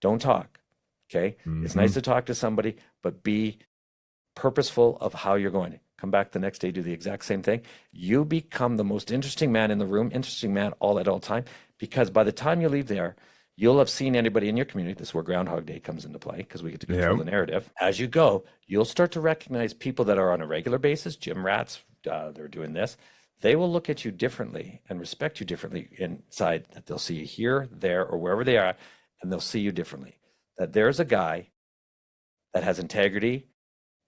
Don't talk. Okay. It's nice to talk to somebody, but be purposeful of how you're going. Come back the next day, do the exact same thing. You become the most interesting man in the room, interesting man at all time, because by the time you leave there, you'll have seen anybody in your community. This is where Groundhog Day comes into play, because we get to control the narrative. As you go, you'll start to recognize people that are on a regular basis, gym rats, they're doing this. They will look at you differently and respect you differently inside, that they'll see you here, there, or wherever they are, and they'll see you differently. That there's a guy that has integrity.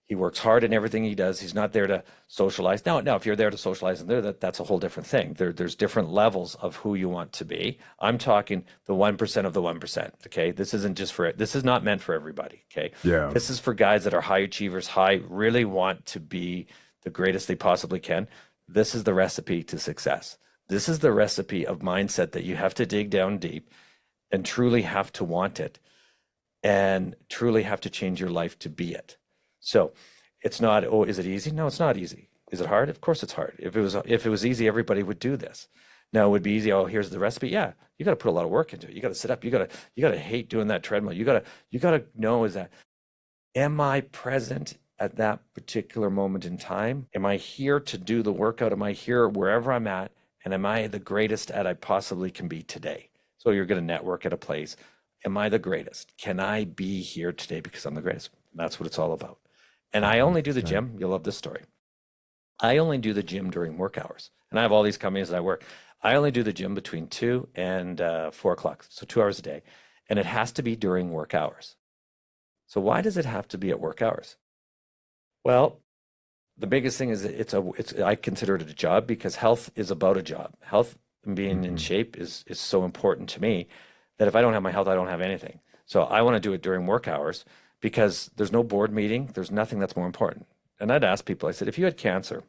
He works hard in everything he does. He's not there to socialize. Now, if you're there to socialize and that's a whole different thing. There's different levels of who you want to be. I'm talking the 1% of the 1%. Okay. This is not meant for everybody. Okay. Yeah. This is for guys that are high achievers, really want to be the greatest they possibly can. This is the recipe to success. This is the recipe of mindset that you have to dig down deep and truly have to want it, and truly have to change your life to be it. So it's not, oh, is it easy? No, it's not easy. Is it hard? Of course it's hard. If it was easy, everybody would do this. Now it would be easy. Oh, here's the recipe. Yeah, you got to put a lot of work into it. You got to sit up. You got to hate doing that treadmill. You got to know, is that, am I present at that particular moment in time? Am I here to do the workout? Am I here wherever I'm at? And am I the greatest at I possibly can be today? So you're going to network at a place. Am I the greatest? Can I be here today because I'm the greatest? That's what it's all about. And I only do the gym. You'll love this story. I only do the gym during work hours. And I have all these companies that I work. I only do the gym between 2 and 4 o'clock. So 2 hours a day. And it has to be during work hours. So why does it have to be at work hours? Well, the biggest thing is I consider it a job, because health is about a job. Health and being in shape is so important to me that if I don't have my health, I don't have anything. So I want to do it during work hours because there's no board meeting. There's nothing that's more important. And I'd ask people, I said, if you had cancer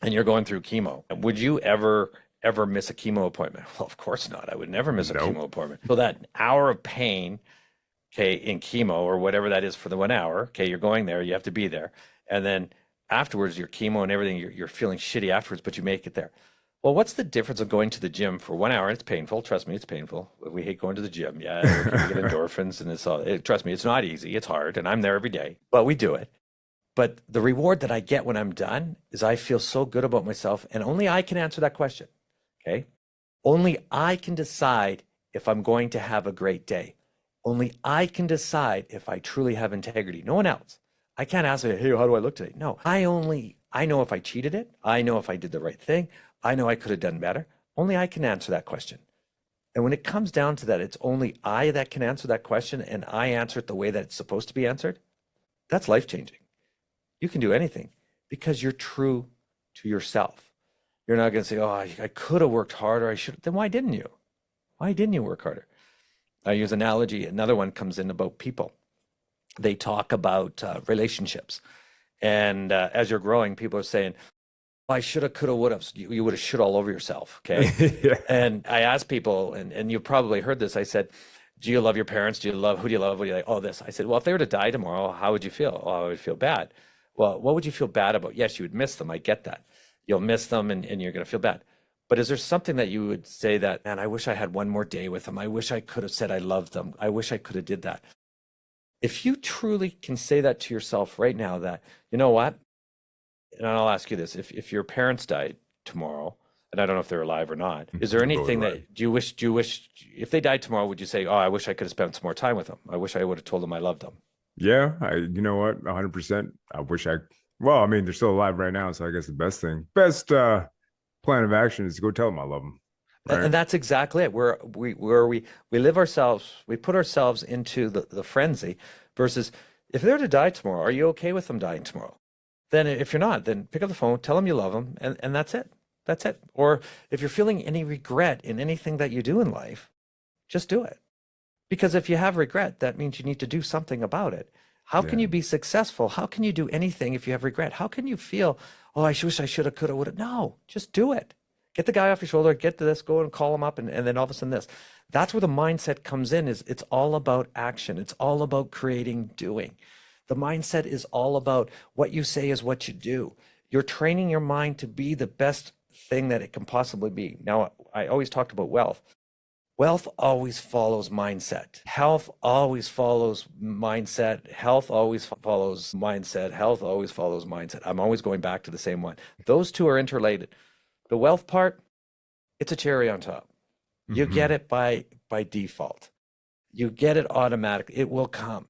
and you're going through chemo, would you ever miss a chemo appointment? Well, of course not. I would never miss a Nope. chemo appointment. So that hour of pain, okay, in chemo or whatever that is for the 1 hour, okay, you're going there, you have to be there. And then afterwards, your chemo and everything, you're feeling shitty afterwards, but you make it there. Well, what's the difference of going to the gym for 1 hour? It's painful. Trust me, it's painful. We hate going to the gym. Yeah, people get endorphins and it's all, trust me, it's not easy. It's hard. And I'm there every day, but we do it. But the reward that I get when I'm done is I feel so good about myself. And only I can answer that question. Okay. Only I can decide if I'm going to have a great day. Only I can decide if I truly have integrity. No one else. I can't ask, hey, how do I look today? No, I know if I cheated it. I know if I did the right thing. I know I could have done better. Only I can answer that question. And when it comes down to that, it's only I that can answer that question and I answer it the way that it's supposed to be answered. That's life-changing. You can do anything because you're true to yourself. You're not going to say, oh, I could have worked harder. I should. Then why didn't you? Why didn't you work harder? I use analogy. Another one comes in about people. They talk about relationships. And as you're growing, people are saying, I shoulda, coulda, woulda. You would have shit all over yourself. Okay. Yeah. And I asked people, and you've probably heard this. I said, do you love your parents? Who do you love? What do you like? Oh, this. I said, well, if they were to die tomorrow, how would you feel? Oh, I would feel bad. Well, what would you feel bad about? Yes, you would miss them. I get that. You'll miss them and you're going to feel bad. But is there something that you would say that, man, I wish I had one more day with them. I wish I could have said I loved them. I wish I could have did that. If you truly can say that to yourself right now, that, you know what? And I'll ask you this, if your parents died tomorrow, and I don't know if they're alive or not, is there anything that, do you wish, if they died tomorrow, would you say, oh, I wish I could have spent some more time with them. I wish I would have told them I loved them. Yeah, you know what? 100%. I wish well, I mean, they're still alive right now, so I guess the best plan of action is to go tell them I love them. Right? And that's exactly it. We live ourselves, we put ourselves into the frenzy versus if they're to die tomorrow, are you okay with them dying tomorrow? Then if you're not, then pick up the phone, tell them you love them, and that's it. That's it. Or if you're feeling any regret in anything that you do in life, just do it. Because if you have regret, that means you need to do something about it. How can you be successful? How can you do anything if you have regret? How can you feel, oh, I wish I should have, could have, would have? No, just do it. Get the guy off your shoulder, get to this, go and call him up, and then all of a sudden this. That's where the mindset comes in, is it's all about action. It's all about creating, doing. The mindset is all about what you say is what you do. You're training your mind to be the best thing that it can possibly be. Now, I always talked about wealth. Wealth always follows mindset. Health always follows mindset. Health always follows mindset. Health always follows mindset. I'm always going back to the same one. Those two are interrelated. The wealth part, it's a cherry on top. You get it by default. You get it automatically. It will come.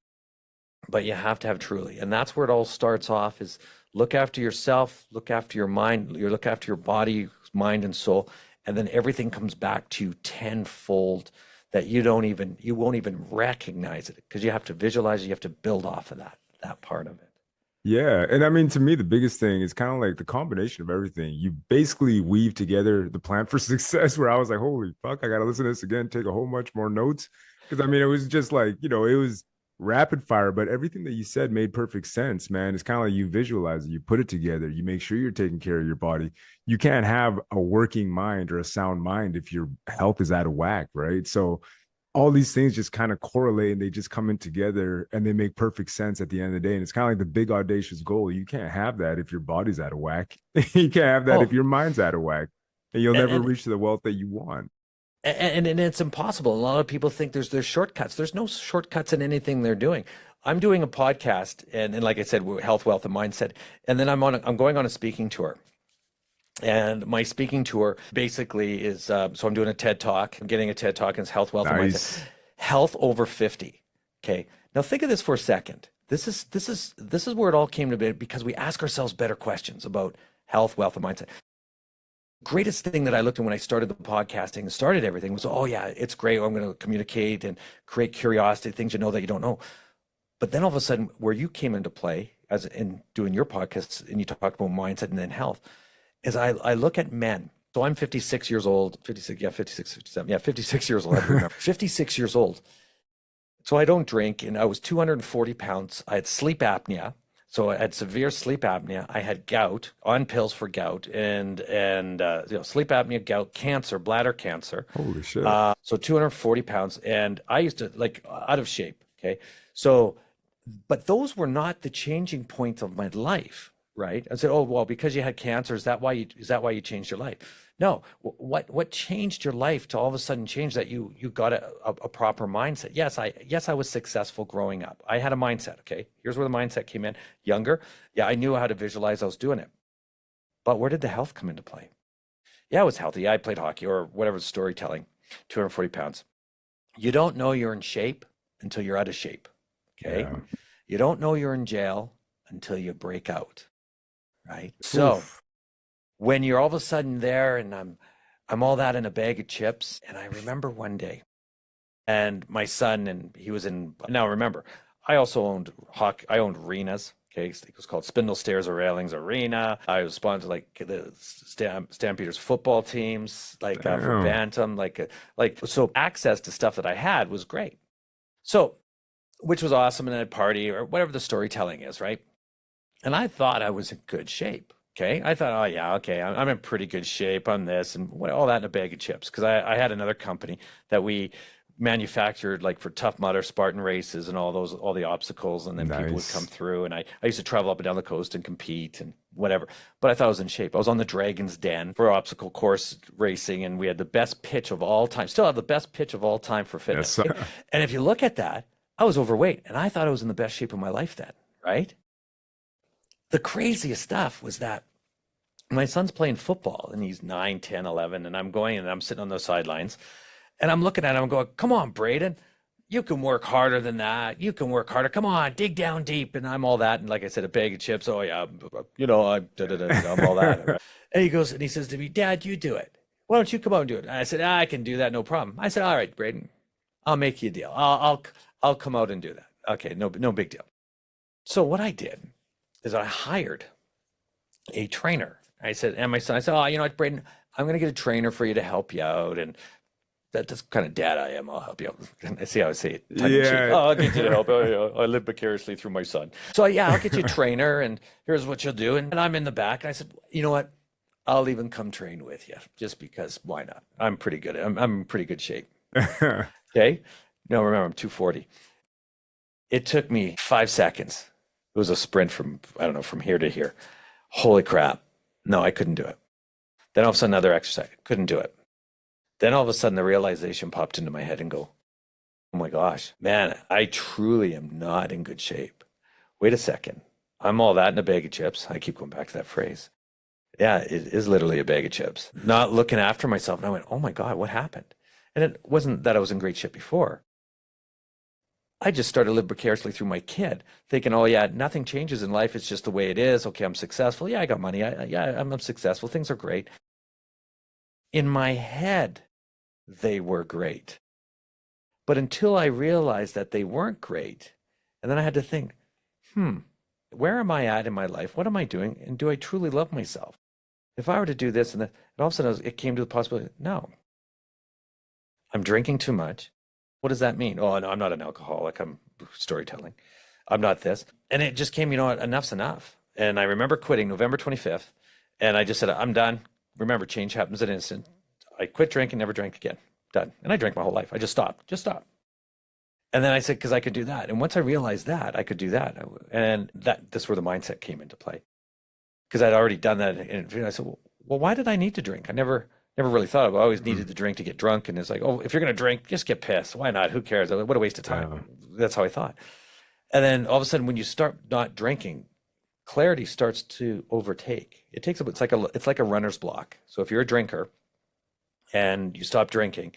But you have to have truly. And that's where it all starts off, is look after yourself, look after your mind, you look after your body, mind, and soul. And then everything comes back to you tenfold that you won't even recognize it, because you have to visualize it, you have to build off of that part of it. Yeah. And I mean, to me, the biggest thing is kind of like the combination of everything. You basically weave together the plan for success, where I was like, holy fuck, I got to listen to this again, take a whole bunch more notes. Because I mean, it was just like, it was rapid fire, but everything that you said made perfect sense, man. It's kind of like you visualize it, you put it together, you make sure you're taking care of your body. You can't have a working mind or a sound mind if your health is out of whack, right? So all these things just kind of correlate and they just come in together and they make perfect sense at the end of the day. And it's kind of like the big audacious goal. You can't have that if your body's out of whack. You can't have that if your mind's out of whack, and you'll never reach the wealth that you want. And it's impossible. A lot of people think there's shortcuts. There's no shortcuts in anything they're doing. I'm doing a podcast, and like I said, health, wealth, and mindset. And then I'm going on a speaking tour. And my speaking tour basically is, so I'm doing a TED Talk. I'm getting a TED Talk, and it's health, wealth, and mindset. Health over 50. Okay. Now think of this for a second. This is where it all came to be, because we ask ourselves better questions about health, wealth, and mindset. Greatest thing that I looked at when I started the podcasting and started everything was, oh yeah, it's great. I'm going to communicate and create curiosity, things you know that you don't know. But then all of a sudden, where you came into play as in doing your podcasts, and you talked about mindset and then health, is I look at men. So I'm 56 years old, 56 years old. I remember. 56 years old. So I don't drink, and I was 240 pounds. I had sleep apnea. So I had severe sleep apnea. I had gout, on pills for gout, and sleep apnea, gout, cancer, bladder cancer. Holy shit. So 240 pounds, and I used to like out of shape. Okay, so but those were not the changing points of my life, right? I said, oh well, because you had cancer, is that why you changed your life? No. What changed your life to all of a sudden change that you got a proper mindset? Yes, I was successful growing up. I had a mindset. Okay, here's where the mindset came in. Younger, yeah, I knew how to visualize I was doing it. But where did the health come into play? Yeah, I was healthy. Yeah, I played hockey or whatever, storytelling. 240 pounds. You don't know you're in shape until you're out of shape. Okay. Yeah. You don't know you're in jail until you break out. Right. So Oof. when you're all of a sudden there, and I'm all that in a bag of chips. And I remember one day, and my son, and he was in, now remember, I also owned hockey. I owned arenas. Okay, it was called Spindle Stairs or Railings Arena. I was sponsored like the Stampeders football teams, like for Damn. Bantam, so access to stuff that I had was great. So, which was awesome, and I'd party or whatever the storytelling is, right? And I thought I was in good shape. Okay, I thought, oh yeah, okay, I'm in pretty good shape on this, and all that in a bag of chips, because I had another company that we manufactured like for Tough Mudder, Spartan races, and all the obstacles, and then people would come Nice. through, and I used to travel up and down the coast and compete and whatever. But I thought I was in shape. I was on the Dragon's Den for obstacle course racing, and we had the best pitch of all time. Still have the best pitch of all time for Yes. fitness. And if you look at that, I was overweight, and I thought I was in the best shape of my life then, right? The craziest stuff was that my son's playing football, and he's 9, 10, 11, and I'm going and I'm sitting on those sidelines, and I'm looking at him, I'm going, come on, Braden, you can work harder than that. You can work harder. Come on, dig down deep. And I'm all that. And like I said, a bag of chips. Oh yeah, I'm all that. Right? And he goes and he says to me, Dad, you do it. Why don't you come out and do it? And I said, I can do that, no problem. I said, all right, Braden, I'll make you a deal. I'll come out and do that. Okay, no big deal. So what I did is I hired a trainer. I said, and my son, I said, oh, you know what, Braden, I'm going to get a trainer for you to help you out. And that's the kind of dad I am. I'll help you out. I see how I say it. Yeah. Oh, I'll get you to help. Oh, yeah. I live vicariously through my son. So yeah, I'll get you a trainer, and here's what you'll do. And I'm in the back. And I said, you know what? I'll even come train with you, just because. Why not? I'm pretty good. I'm in pretty good shape. Okay. No, remember, I'm 240. It took me 5 seconds. It was a sprint from, I don't know, from here to here. Holy crap. No, I couldn't do it. Then all of a sudden, another exercise. Couldn't do it. Then all of a sudden, the realization popped into my head and go, oh my gosh, man, I truly am not in good shape. Wait a second. I'm all that in a bag of chips. I keep going back to that phrase. Yeah, it is literally a bag of chips. Not looking after myself. And I went, oh my God, what happened? And it wasn't that I was in great shape before. I just started to live vicariously through my kid, thinking, oh yeah, nothing changes in life. It's just the way it is. Okay, I'm successful. Yeah, I got money. I'm successful. Things are great. In my head, they were great. But until I realized that they weren't great, and then I had to think, where am I at in my life? What am I doing? And do I truly love myself? If I were to do this, and all of a sudden it came to the possibility, no, I'm drinking too much. What does that mean? Oh, no, I'm not an alcoholic. I'm storytelling. I'm not this. And it just came, you know what, enough's enough. And I remember quitting November 25th, and I just said, I'm done. Remember, change happens at an instant. I quit drinking, never drank again. Done. And I drank my whole life. I just stopped. And then I said, because I could do that. And once I realized that I could do that, and that's where the mindset came into play. Because I'd already done that. And I said, well, why did I need to drink? I never really thought of it. I always needed to drink to get drunk. And it's like, oh, if you're going to drink, just get pissed. Why not? Who cares? What a waste of time. Yeah. That's how I thought. And then all of a sudden, when you start not drinking, clarity starts to overtake. It's like a runner's block. So if you're a drinker and you stop drinking,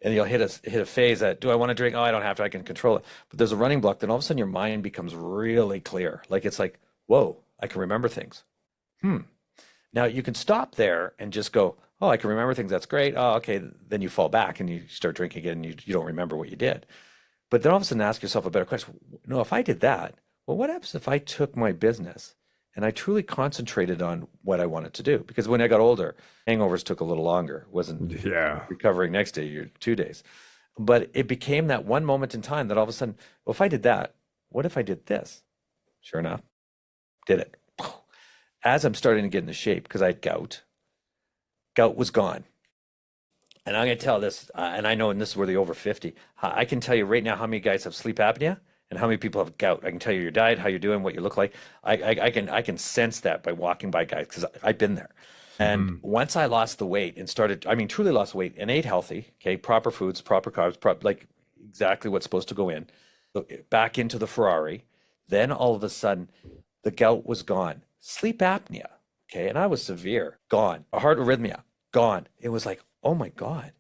and you'll hit a phase that, do I want to drink? Oh, I don't have to. I can control it. But there's a running block. Then all of a sudden, your mind becomes really clear. Like it's like, whoa, I can remember things. Now you can stop there and just go, oh, I can remember things. That's great. Oh, okay. Then you fall back and you start drinking again, and you don't remember what you did. But then all of a sudden, ask yourself a better question. No, if I did that, well, what happens if I took my business and I truly concentrated on what I wanted to do? Because when I got older, hangovers took a little longer. It wasn't recovering next day, 2 days. But it became that one moment in time that all of a sudden, well, if I did that, what if I did this? Sure enough, did it. As I'm starting to get into shape, because I had gout, gout was gone. And I'm going to tell this, and I know, and this is where the over 50, I can tell you right now how many guys have sleep apnea and how many people have gout. I can tell you your diet, how you're doing, what you look like. I can sense that by walking by guys because I've been there. And Mhm. once I lost the weight and started, I mean, truly lost weight and ate healthy, okay, proper foods, proper carbs, like exactly what's supposed to go in, so back into the Ferrari, then all of a sudden the gout was gone. Sleep apnea, okay, and I was severe, gone. A heart arrhythmia, gone. It was like, oh my God,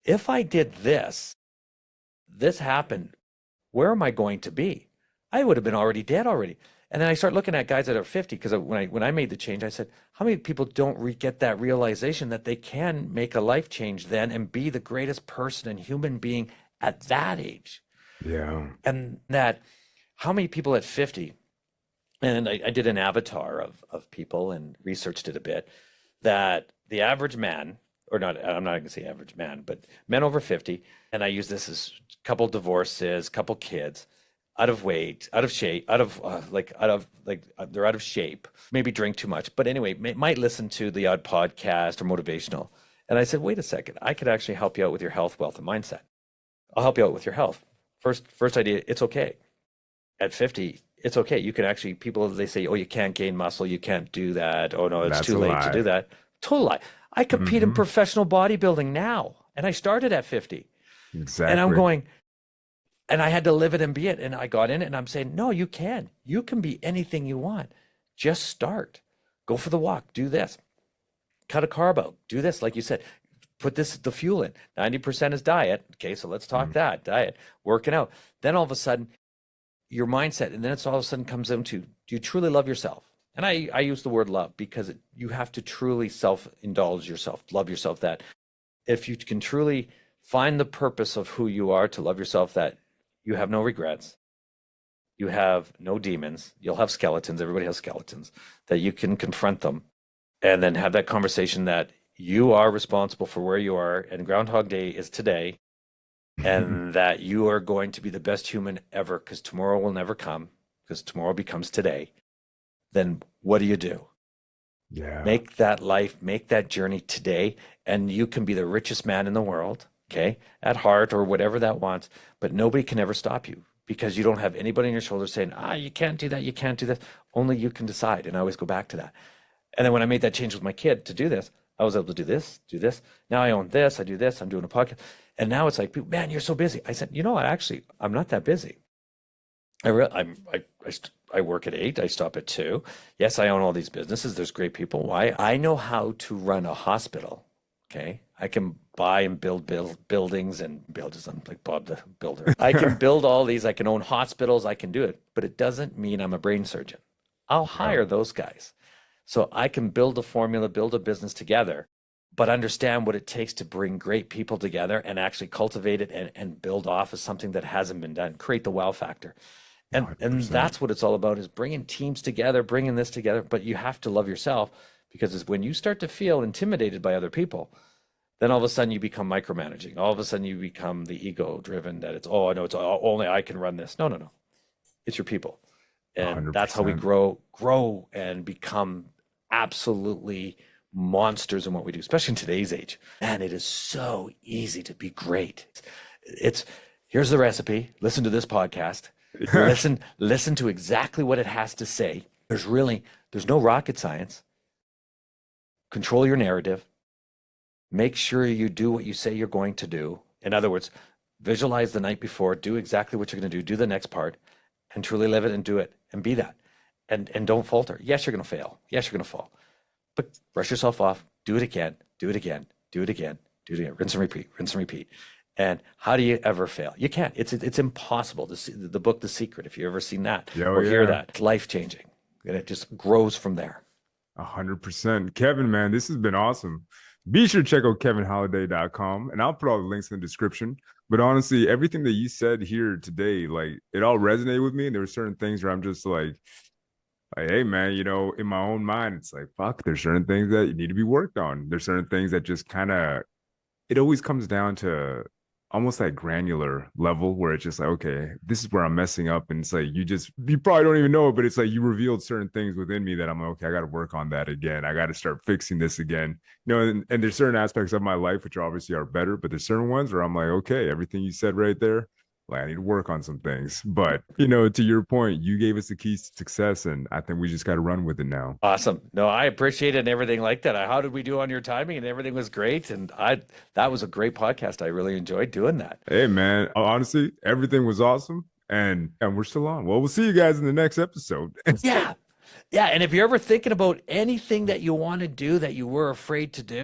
if I did this, this happened, where am I going to be? I would have been already dead already. And then I start looking at guys that are 50 because when I made the change, I said, how many people don't get that realization that they can make a life change then and be the greatest person and human being at that age? Yeah. And that how many people at 50, and I did an avatar of people and researched it a bit, that the average man, or not, I'm not going to say average man, but men over 50, and I use this as couple divorces, couple kids, out of weight, out of shape, they're out of shape, maybe drink too much, but anyway, might listen to the odd podcast or motivational. And I said, wait a second, I could actually help you out with your health, wealth, and mindset. I'll help you out with your health. First idea, it's okay. At 50, it's okay. You can actually, people, they say, oh, you can't gain muscle, you can't do that. Oh no, it's That's too a late to do lie. that. Total lie. I compete in Hmm. professional bodybuilding now, and I started at 50. And I'm Exactly. going, and I had to live it and be it. And I got in it and I'm saying, no, you can. You can be anything you want. Just start. Go for the walk. Do this. Cut a carb out. Do this. Like you said, put the fuel in. 90% is diet. Okay, so let's talk Mm. that. Diet, working out. Then all of a sudden, your mindset, and then it's all of a sudden comes into, do you truly love yourself? And I use the word love because you have to truly self-indulge yourself, love yourself. That if you can truly find the purpose of who you are, to love yourself, that you have no regrets, you have no demons, you'll have skeletons, everybody has skeletons, that you can confront them and then have that conversation that you are responsible for where you are, and Groundhog Day is today, and that you are going to be the best human ever because tomorrow will never come, because tomorrow becomes today. Then what do? Yeah. Make that life, make that journey today, and you can be the richest man in the world, okay, at heart or whatever that wants, but nobody can ever stop you because you don't have anybody on your shoulders saying, you can't do that, you can't do this. Only you can decide. And I always go back to that. And then when I made that change with my kid to do this, I was able to do this, do this. Now I own this, I do this, I'm doing a podcast. And now it's like, man, you're so busy. I said, you know what? Actually, I'm not that busy. I work at 8. I stop at 2. Yes, I own all these businesses. There's great people. Why? I know how to run a hospital. Okay, I can buy and build buildings and builders. I'm like Bob the Builder. I can build all these. I can own hospitals. I can do it, but it doesn't mean I'm a brain surgeon. I'll Yeah. hire those guys, so I can build a formula, build a business together, but understand what it takes to bring great people together and actually cultivate it and build off of something that hasn't been done. Create the wow factor. And 100%. that's what it's all about, is bringing teams together, bringing this together. But you have to love yourself, because it's when you start to feel intimidated by other people, then all of a sudden you become micromanaging. All of a sudden you become the ego driven, that it's, oh, I know, it's only I can run this. No, no, no. It's your people. And that's how we 100%. grow and become absolutely monsters in what we do, especially in today's age. And it is so easy to be great. It's Here's the recipe. Listen to this podcast. Listen to exactly what it has to say. There's no rocket science. Control your narrative. Make sure you do what you say you're going to do. In other words, visualize the night before, do exactly what you're going to do the next part, and truly live it and do it and be that. And don't falter. Yes, you're going to fail. Yes, you're going to fall. But brush yourself off. Do it again. Do it again. Do it again. Do it again. Rinse and repeat. Rinse and repeat. And how do you ever fail? You can't. It's impossible. The book The Secret, if you've ever seen that Yo, or hear yeah. that, it's life changing, and it just grows from there. 100%. Kevin, man, this has been awesome. Be sure to check out kevinhalliday.com, and I'll put all the links in the description. But honestly, everything that you said here today, like, it all resonated with me. And there were certain things where I'm just like, hey, man, in my own mind, it's like, fuck, there's certain things that need to be worked on. There's certain things that just kind of, it always comes down to almost that granular level where it's just like, okay, this is where I'm messing up. And it's like, you probably don't even know it, but it's like you revealed certain things within me that I'm like, okay, I got to work on that again. I got to start fixing this again. And there's certain aspects of my life which obviously are better, but there's certain ones where I'm like, okay, everything you said right there, like I need to work on some things. But, to your point, you gave us the keys to success. And I think we just got to run with it now. Awesome. No, I appreciate it and everything like that. How did we do on your timing? And everything was great. And that was a great podcast. I really enjoyed doing that. Hey, man, honestly, everything was awesome. And we're still on. Well, we'll see you guys in the next episode. Yeah. Yeah. And if you're ever thinking about anything that you want to do that you were afraid to do,